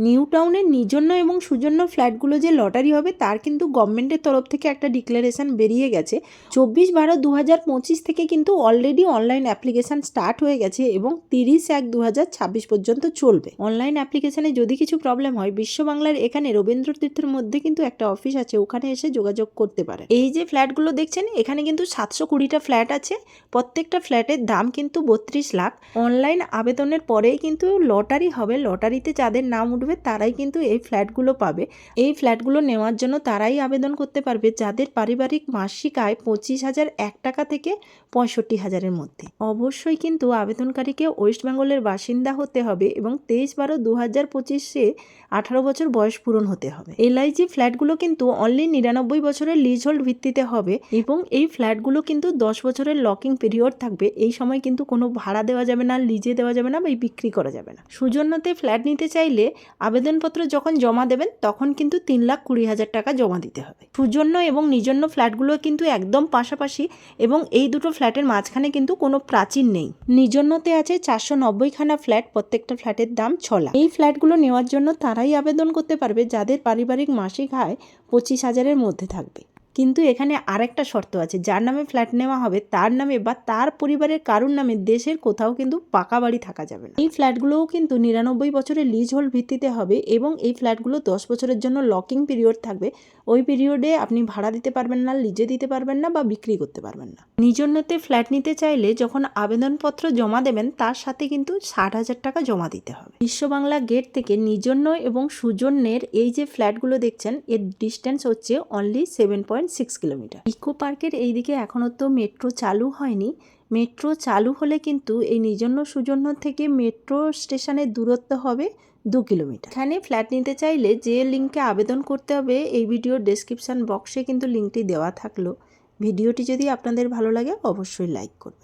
New টাউনের নিজন্য এবং সুজন্য ফ্ল্যাটগুলো যে লটারি হবে তার কিন্তু গভর্নমেন্টের তরফ থেকে একটা ডিক্লারেশন বেরিয়ে গেছে। 24/12/2025 থেকে কিন্তু অলরেডি অনলাইন অ্যাপ্লিকেশান স্টার্ট হয়ে গেছে এবং 30/1/2026 পর্যন্ত চলবে। অনলাইন অ্যাপ্লিকেশানে যদি কিছু প্রবলেম হয়, বিশ্ব বাংলার এখানে রবীন্দ্র তীর্থের মধ্যে কিন্তু একটা অফিস আছে, ওখানে এসে যোগাযোগ করতে পারে। এই যে ফ্ল্যাটগুলো দেখছেন, এখানে কিন্তু 720টা ফ্ল্যাট আছে। প্রত্যেকটা ফ্ল্যাটের দাম কিন্তু 32 লাখ। অনলাইন আবেদনের পরেই কিন্তু লটারি হবে। লটারিতে যাদের নাম উঠবে তারাই কিন্তু এই ফ্ল্যাটগুলো পাবে। এই ফ্ল্যাটগুলো নেওয়ার জন্য তারাই আবেদন করতে পারবে যাদের পারিবারিক মাসিক আয় 25,001 টাকা থেকে 65,000-এর মধ্যে। অবশ্যই কিন্তু আবেদনকারীকে ওয়েস্ট বেঙ্গলের বাসিন্দা হতে হবে এবং 23/12/2025-এ 18 বছর বয়স পূরণ হতে হবে। LIG ফ্ল্যাটগুলো কিন্তু অনলি 99 বছরের লিজ হোল্ড ভিত্তিতে হবে এবং এই ফ্ল্যাটগুলো কিন্তু 10 বছরের লকিং পিরিয়ড থাকবে। এই সময় কিন্তু কোনো ভাড়া দেওয়া যাবে না, লিজে দেওয়া যাবে না বা বিক্রি করা যাবে না। সুজন্যতে ফ্ল্যাট নিতে চাইলে আবেদনপত্র যখন জমা দেবেন তখন কিন্তু 3,20,000 টাকা জমা দিতে হবে। সুজন্য এবং নিজন্য ফ্ল্যাটগুলো কিন্তু একদম পাশাপাশি এবং এই দুটো ফ্ল্যাটের মাঝখানে কিন্তু কোনো প্রাচীর নেই। নিজন্যতে আছে 490খানা ফ্ল্যাট, প্রত্যেকটা ফ্ল্যাটের দাম 6 লাখ। এই ফ্ল্যাটগুলো নেওয়ার জন্য তারাই আবেদন করতে পারবে যাদের পারিবারিক মাসিক আয় 25,000-এর মধ্যে থাকবে। কিন্তু এখানে আরেকটা শর্ত আছে, যার নামে ফ্ল্যাট নেওয়া হবে তার নামে বা তার পরিবারের কারুর নামে দেশের কোথাও কিন্তু পাকা বাড়ি থাকা যাবে না। এই ফ্ল্যাটগুলোও কিন্তু 99 বছরের লিজ হোল্ড ভিত্তিতে হবে এবং এই ফ্ল্যাটগুলো 10 বছরের জন্য লকিং পিরিয়ড থাকবে। ওই পিরিয়ডে আপনি ভাড়া দিতে পারবেন না, লিজে দিতে পারবেন না বা বিক্রি করতে পারবেন না। নিজন্যতে ফ্ল্যাট নিতে চাইলে যখন আবেদনপত্র জমা দেবেন তার সাথে কিন্তু 60,000 টাকা জমা দিতে হবে। বিশ্ব বাংলা গেট থেকে নিজন্য এবং সুজন্যের এই যে ফ্ল্যাটগুলো দেখছেন এর ডিস্টেন্স হচ্ছে অনলি 7.6 কিলোমিটার। ইকো পার্কের এইদিকে এখনও তো মেট্রো চালু হয়নি। মেট্রো চালু হলে কিন্তু এই নিজন্য সুজন্য থেকে মেট্রো স্টেশনের দূরত্ব হবে 2 কিলোমিটার। এখানে ফ্ল্যাট নিতে চাইলে যে লিঙ্কে আবেদন করতে হবে এই ভিডিওর ডেসক্রিপশন বক্সে কিন্তু লিঙ্কটি দেওয়া থাকলো। ভিডিওটি যদি আপনাদের ভালো লাগে অবশ্যই লাইক করবেন।